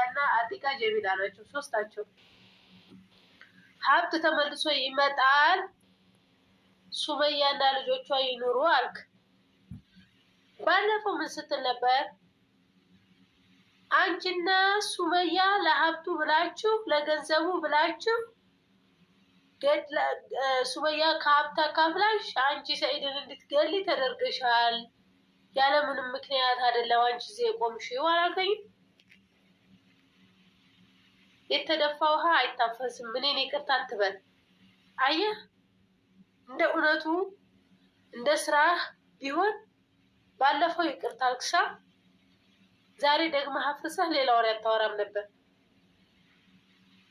ሱመያና አጢቃ ጀሚላ ናቸው ሶስታቸው። ሀብት ተመልሶ ይመጣል ሱመያና ልጆቿ ይኑሩ አልክ። ባለፈው ምን ስትል ነበር? አንቺና ሱመያ ለሀብቱ ብላችሁ ለገንዘቡ ብላችሁ ሱመያ ከሀብት አካፍላሽ አንቺ ሰኢድን እንድትገሊ ተደርገሻል። ያለ ምንም ምክንያት አይደለም አንቺ እዚህ የቆምሽው አላልከኝም? የተደፋ ውሃ አይታፈስም። እኔን ይቅርታ አትበል። አየህ እንደ እውነቱ እንደ ስራህ ቢሆን ባለፈው ይቅርታ አልክሳ ዛሬ ደግሞ ሀፍሰህ ሌላ ወሬ አታወራም ነበር።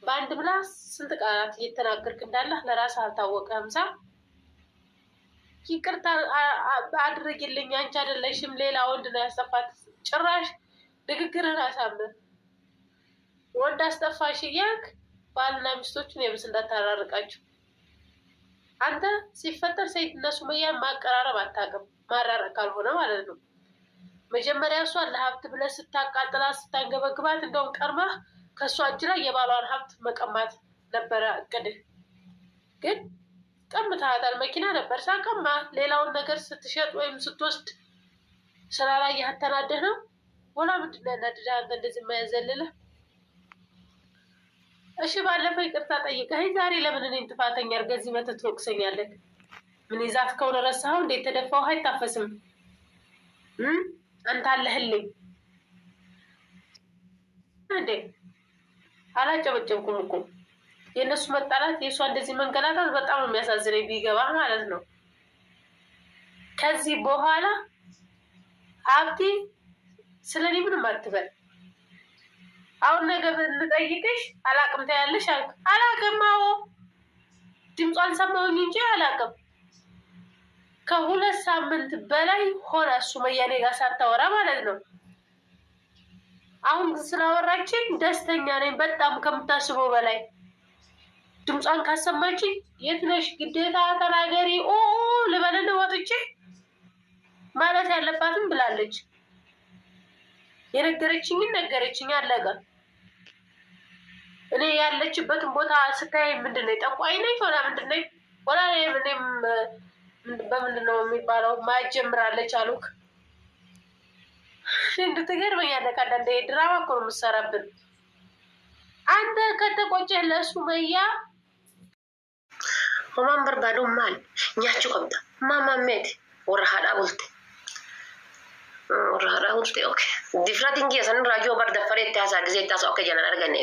በአንድ ምላስ ስንት ቃላት እየተናገርክ እንዳለህ ለራስህ አልታወቀህም። ሳ ይቅርታ አድርጊልኝ አንቺ አይደለሽም ሌላ ወንድ ነው ያስጠፋት። ጭራሽ ንግግርህን አሳምር። ወንድ አስጠፋሽ እያልክ ባልና ሚስቶችን የብስ እንዳታራርቃችሁ። አንተ ሲፈጠር ሰይድ እና ሱመያን ማቀራረብ አታውቅም፣ ማራረቅ ካልሆነ ማለት ነው። መጀመሪያ እሷን ለሀብት ብለህ ስታቃጥላት ስታንገበግባት፣ እንደውም ቀርመህ ከእሷ እጅ ላይ የባሏን ሀብት መቀማት ነበረ እቅድህ። ግን ቀምተሃታል። መኪና ነበር ሳቀማ። ሌላውን ነገር ስትሸጥ ወይም ስትወስድ ስራ ላይ ያተናደህ ነው ወላ ምንድን ነው ያናድድህ አንተ እንደዚህ የማያዘልልህ? እሺ ባለፈው ይቅርታ ጠይቀኸኝ ዛሬ ለምን እኔን ጥፋተኛ አድርገህ እዚህ መተህ ትወቅሰኛለህ? ምን ይዛት ከሆነ ረሳኸው? እንዴት ተደፋ ውሃ አይታፈስም? አንተ አለህልኝ እንዴ? አላጨበጨብኩም እኮ። የእነሱ መጣላት የእሷ እንደዚህ መንገላታት በጣም ነው የሚያሳዝነኝ፣ ቢገባ ማለት ነው። ከዚህ በኋላ ሀብቴ ስለኔ ምንም አትበል። አሁን ነገ ብንጠይቅሽ አላቅም ታያለሽ አልክ። አላቅም። አዎ ድምጿን ሰማሁኝ እንጂ አላቅም። ከ2 ሳምንት በላይ ሆነ ሱመያ እኔ ጋር ሳታወራ ማለት ነው። አሁን ስላወራችን ደስተኛ ነኝ በጣም ከምታስበው በላይ። ድምጿን ካሰማችኝ የት ነሽ ግዴታ ተናገሪ ልበልን ወጥቼ ማለት ያለባትም ብላለች። የነገረችኝን ነገረችኝ፣ አለቀ። እኔ ያለችበትን ቦታ ስታይ ምንድን ነው ጠንቋይ ነኝ ወላ ምንድን ነኝ? ወላ እኔም በምንድን ነው የሚባለው ማጀምራለች አሉክ። እንድትገርመኛለህ። አንዳንዴ ድራማ እኮ ነው የምትሰራብን አንተ። ከተቆጨህ ለሱመያ ሆማን በርባዶ ማል ኛችሁ ቀምጣ ማማሜት ወራሃዳ ቡልት ወራሃዳ ቡልት ኦኬ ዲፍራቲንግ የሰን ራጆ በርደፈሬ ታሳ ጊዜ ታሳ ኦኬ ጀነን አርገኔ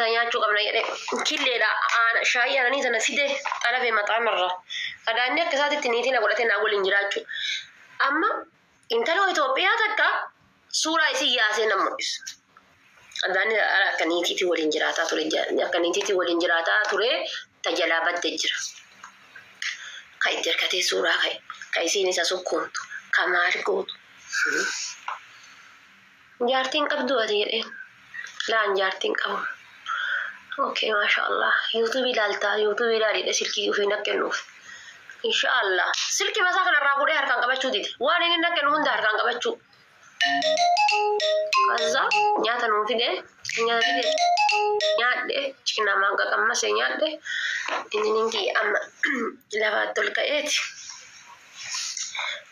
ኛችሁ ቀምና የኔ ኪሌዳ ሻያ ነኒ ተነሲደ ጠለፈ መጣመራ አዳኛ ከሳት ትኒቲ ነገለቴና ጎል እንጅራችሁ አማ ኢንተሎ ኢትዮጵያ ተካ ሱራ ሲያሴ ነሙስ አዳኒ አራከኒቲ ወሊን ጅራታ ቱሬ ያከኒቲ ወሊን ጅራታ ቱሬ ተጀላበት ጅራ ካይጀር ከቴ ሱራ ካይሲኒ ሰሱኩንቱ ከማርጎቱ ጃርቲን ቀብዱ አደየኔ ላን ጃርቲን ቀቡ ኦኬ ማሻአላህ ዩቲዩብ ይላልታ ዩቲዩብ ይላል ስልኪ ይፈነከኑፍ ኢንሻአላህ ስልኪ በሳከ ለራጉዴ አርካን ቀበቹ ዲት ዋኔ ነከኑ ሁንዳ አርካን ቀበቹ ከዛ ኛታ ነው ፊዴ ኛዴ ቺና ማንጋ ቀመሰ ኛዴ እንኒንጊ አማ ለባቶል ከኤት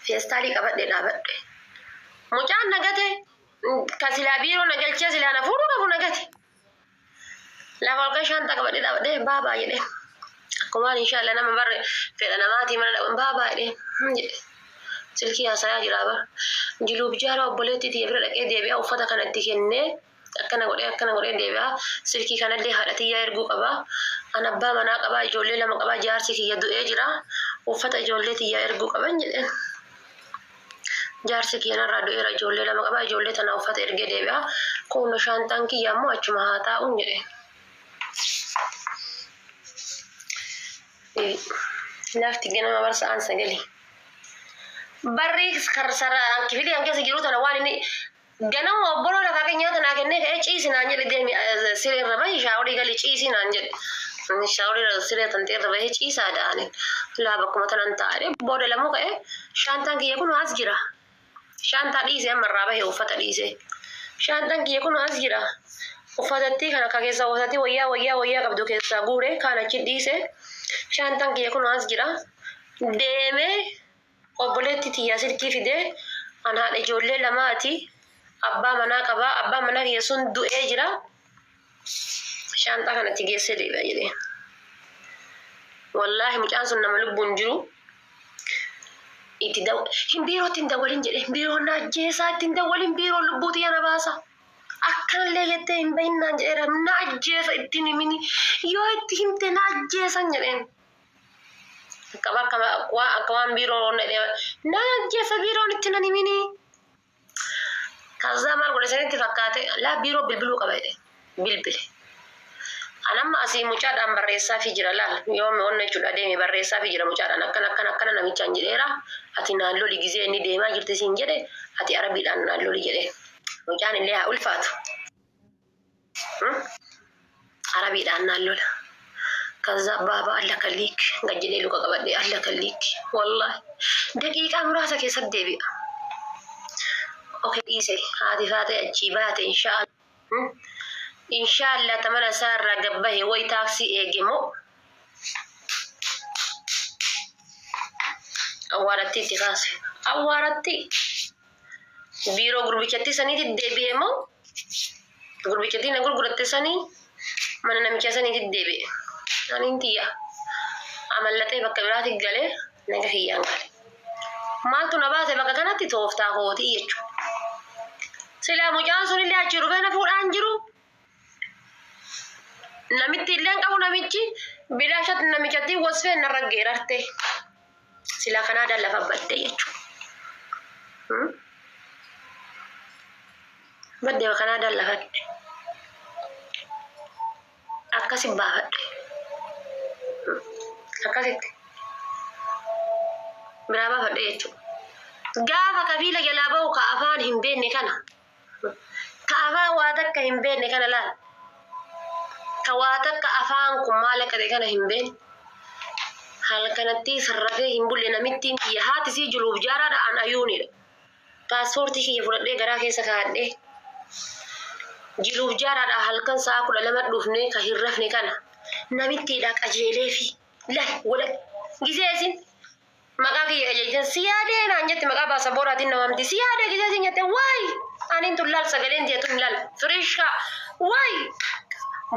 ፌስታሊ ቀበዴ ዳበዴ ሙጫን ነገቴ ከሲላ ቢሮ ነገልቼ ሲላ ነፉሩ ነው ነገቴ ለባልከሻን ተቀበዴ ዳበዴ ባባ ይዴ ኮማን ኢንሻአላህ ነማ በር ፈለና ማቲ መና ባባ ይዴ ስልኪ ያሳያ ጅራባ ጅሉ ቢጃራ ኦቦሌቲ ዲብረ ለቀ ዲቢያ ኡፈታ ከነቲ ከነ አከና ጎዴ ዲቢያ ስልኪ ከነዲ ሀዳቲ ያርጉ ቀባ አናባ መና ቀባ ጆሌ ለመቀባ ጃርሲ ከየዱ ኤጅራ ኡፈታ ጆሌቲ ያርጉ ቀበኝ ጃርሲ ከና ራዶ ኤራ ጆሌ ለመቀባ ጆሌ ተና ኡፈታ ኤርጌ ዲቢያ ኮኖ ሻንታንኪ ያሞ አቹ ማሃታ ኡኝ ላፍቲ ገና ማበርሳ አንሰገሊ barri karsara kifili anke sigiru tana wani ni gana obolo la kakenya tana kenne ke chisi nanje le demi sire raba shawri gali chisi nanje ni shawri sire tante raba he chisa dane la bakuma tanan tare bode lamu ke shanta ki yakunu asgira shanta dise marraba he ufata dise Shantan kiyya kun as jira. Uffatatti kana ka keessa uffatatti wayyaa qabdu keessa guure kana achi dhiise. Shantan kiyya kun as jira. Deemee obboleetti tiyya silkii fidee an haadha ijoollee lamaati. Abbaa manaa qaba. Abbaa manaa kiyya sun du'ee jira. Shanta kanatti geessee deebi'a jedhee. Wallahi mucaan sun nama lubbuun jiru. Biirootti hin dawwalin jedhe. Biiroon ajjeesaa itti hin dawwalin biiroon lubbuuti yana baasa. Akkanallee jettee hin bahinnaan jedheera. Na ajjeesa ittiin himini. Yoo itti himte na ajjeesan jedheen. Akka waan biiroon na ajjeesa biiroon itti nan himini. Kaza maal godhe sanitti fakkaate laa biiroo bilbiluu qaba jedhe. Bilbile. Anamma asii mucaadhaan barreessaa fi jira laal yoo onna jechuudha deeme barreessaa fi jira mucaadhaan akkana namichaan jedheera ati naalloli gizee inni deemaa jirti siin jedhe ati arabiidhaan naalloli jedhe mucaan illee haa ulfaatu arabiidhaan naallola kaza baaba alla kalliik gajjilee luka qabadhe alla kalliik wallahi daqiiqaa muraasa keessatti deebi'a okay dhiise haati faate achii baate inshallah tamana sarra gabbahe way taxi eegemo awaratti biro gurbichatti saniti deebi'emo gurbichatti na gurguratte sani mana namicha saniti deebi'e anintiya amallate bakka biraati gale naga hiyyan gale maaltu na baase bakka kanatti tooftaa kooti jechu sila mucaan sun illee achi rufee na fuudhaan jiru namitti illee qabu namichi bilaashat namichatti wasfee narra geerarte sila kanaa lafa badde jechu badde kanaa lafa akkasi baafadhe akkasitti biraa baafadhe jechu gaafa kabiila jalaa bahu ka afaan hin beekne kana ka afaan waa takka hin beekne kana laal كواتك أفان كمالك كذا هنبين هل كانت تسرفه هنبول نمتين هي هات سي جلوب جارا عن عيوني باسبورتي هي فرد جراك سكاد جلوب جارا هل كان ساكل لما تدفني كهرفني كنا نمتي لك أجيلي في لا ولا جزازين مكاكي أجيزن سيادة نانجت مكا باسبورات النوامتي سيادة جزازين يت واي أنا انتولال سجلين دي تولال فريشة واي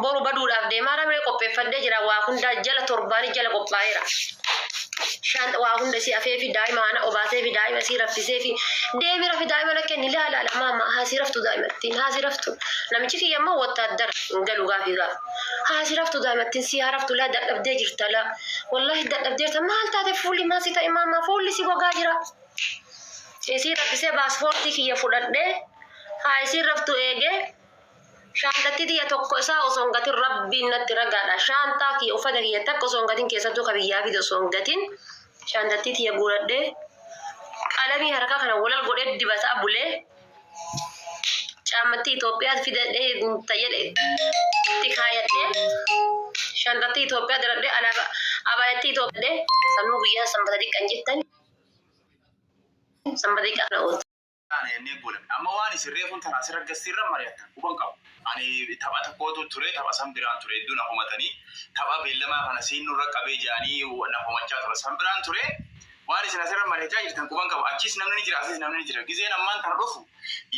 boru badul abde mara me ko pe fadde jira wa hunda jala torbani jala ko bayra shan wa hunda si afefi daima ana obase fi daima si rafti sefi de mi rafi daima lakin la mama ha si raftu daimatin ha si raftu namichi ki yamma wataddar ngalu gafi ga ha si raftu daimatin si raftu la da abde jirta la wallahi da abde ta mal ta fuli ma si ta imama fuli si goga jira si rafti se passporti ki ya fudadde ha si raftu ege Shantati dia tokko isaa osoo ngatin rabbiin natti ragaadha. Shantaa kiyya uffata kiyya takka osoo ngatin keessattuu kabiyyaa fi osoo ngatin shantatti kiyya guuradhee qalamii harkaa kana walal godhee dibataa bulee caammatti Itoophiyaa fidadhee tayyadhe itti kaayadhee shantatti Itoophiyaa diradhee alaabaa abaayatti Itoophiyaa sanuu guyyaa sanbata diqqan jettan sanbata diqqan ooltu. Ani enne bulan amma waan isirree kun tan asirra gasirra mari'atan uban qabu ani taphata kootu ture tapha sambiraan ture iddoo na homatanii tapha beellamaa kana siinurra qabee jaanii na homachaa ture sambiraan ture waan isin asirra mari'achaa jirtan uban qabu achis namni ni jira asis namni ni jira gizeen ammaan tana dhufu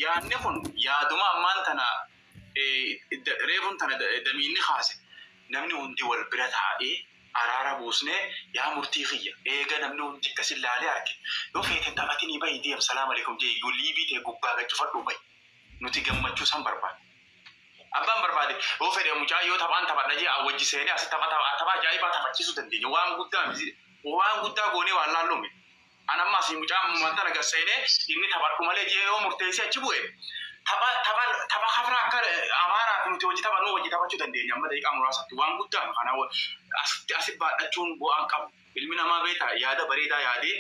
yaadne kun yaaduma ammaan tana reefun tana damiinni kaase namni hundi wal bira taa'ee arara buusne yaa murtii khiyya eega namni hundi kasilaalee arge yoo feete taphatini bayi deem salaam alaykum jee gulii biite gubbaa gachufadhu bayi nuti gammachuu san barbaade abbaan barbaade yoo fedhe mucaa yoo taphaan taphadha jee awwajji seenee as tapha ajaa'ibaa taphachiisuu dandeenya waan guddaa goonee waan laallume anamma si mucaa manta naga seenee inni taphadhu malee jee yoo murteessee achi bu'e tapha hafra akka amaara nuti hojii tapha nu hojii taphachuu dandeenya amma daqiiqaa muraasatti waan guddaa kana asii baadhachuun bu'aan qabu ilmi namaa beeta yaada bareedaa yaadee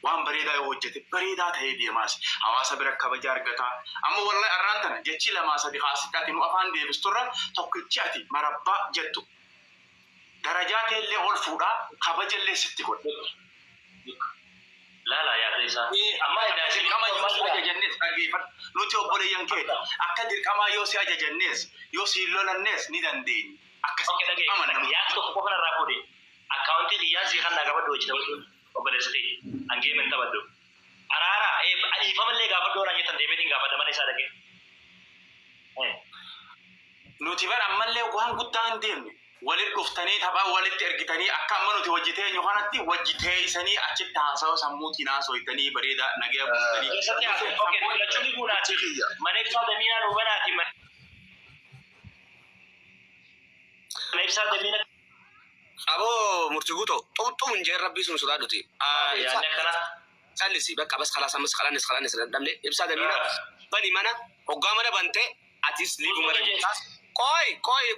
waan bareedaa yoo hojjete bareedaa ta'ee deemaas hawaasa bira kabaja argataa amma wallahi arraan tana jechi lamaa sadi haasiidhaati nu afaan deebisturra tokkichi ati marabbaa jettu darajaa keellee ol fuudhaa kabajallee sitti godhe لا يا ديسا أما إذا كما يوسي أجنس نوتي أبوري ينكيت أكدر كما يوسي أجنس يوسي لولا الناس ندان دين أوكي نجي يا تو كوفنا رابودي أكاونتي رياضي خلنا قبل وجه تقول وبلستي أنجي من تبدو أرارا أي فمن لي قبل دوران يتندبين قبل دماني سادك نوتي بار أمال لي وقان قدان دين ولد كفتني تبع ولد تركتني أكمل نوتي وجهتين يوهانتي وجهتين سني أشيد تاسو سموتي ناس ويتني بريدا نجيا بفتني أوكي لا تشوفي بوناتي منك صاد مينا نوبناتي منك صاد مينا أبو مرتجوتو تو من جير ربي سمو سودادوتي يا نكنا سالسي بقى بس خلاص أمس خلاص دمني إبساد مينا بني منا وقامنا بنته أتيس ليبو مرة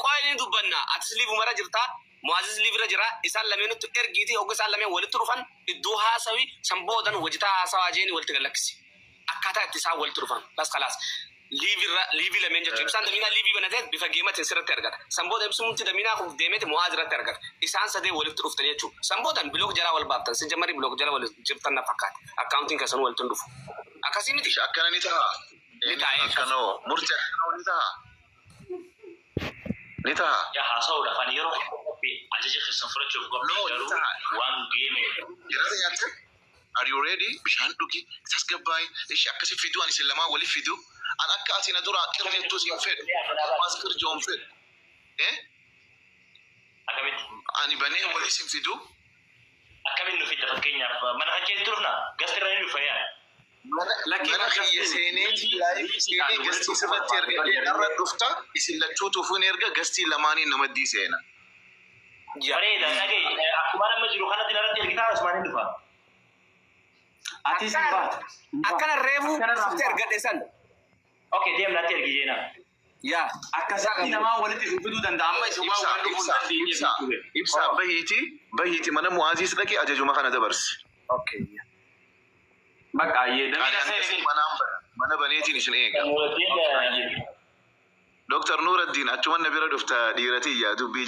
كوي نيدو بنا أتيس ليبو مرة جرتا معزز ليبو رجرا إسال لمنو ترجيتي أو إسال لمن ولد تروفان الدوها سوي سمبودن وجتا سواجين ولد تغلكسي أكاتا اتسا ولد تروفان بس خلاص ليبي لمن جت إبسان دمينا ليبي بنادت بفجيمة تنسر ترجع سمبود إبسون تدمينا خو ديمت معازرة ترجع إسان سده ولد تروف تانية شو سمبودن بلوك جرا والباب تنسي جماري بلوك جرا ولد جبتنا نفقات accounting كسرنا ولد تندوف أكاسيمي تيش أكنا نتاها أكنا مرتاح نتاها يا حاسو ده فاني يروح أجي خسفرة شوف قبل وان جيم Are you ready? بشان دوكي تسقباي إيش أكسي فيديو أنا سلما ولي فيديو أنا أكاسي ندورا كرني توسي فيد ماسكر جوم فيد إيه أكمل أنا بني ولي سيم فيديو أكمل نفيد فكينيا ما نحكي تروحنا قصدي رأيي نفيا لكن أخي سيني قصدي سبت يرجع نرد دفتا يسلا تشوتو فون يرجع قصدي لماني نمدي سينا فريدا نجي أكمل مجرو خنا دينا رتي الكتاب اسمعني دفا أتيس بات أكنا ريفو ترجع ديسان أوكي ديم لا ترجع جينا يا أكاساتي نما ولد تفيدو دندام ما يسوى إبسا بهيتي من معزز لك أجج ما خنا دبرس أوكي بقى يدمنا mana baneetiin isin eega. Dr. Nuruddin achuma na bira dhufta dhiiratii yaa dubbii